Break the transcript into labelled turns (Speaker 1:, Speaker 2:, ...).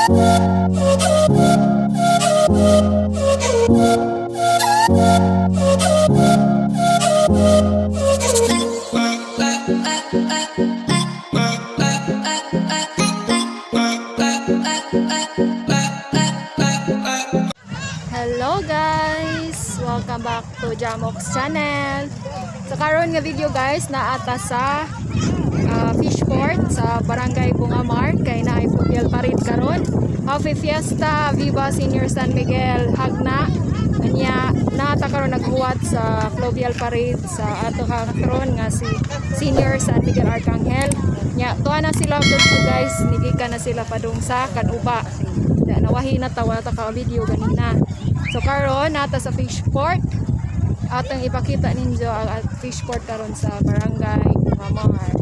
Speaker 1: Hello guys! Welcome back to JamOcs channel. Sa karon nga video guys, naata sa fish port sa barangay Bungamar kay naay FLUVIAL parit karon. Happy Fiesta, Viva Senior San Miguel, Jagna. Anya naata karon naghuwat sa FLUVIAL parit sa ato karon nga si Senior San Miguel Arcangel. Nya tuwa na sila dito guys, nigikan na sila padung sa Kanuba. Nawahi na tawa ta ka video ganina. So karon nata sa fish port. Atong ipakita ninyo ang fish port karon sa barangay Bungamar.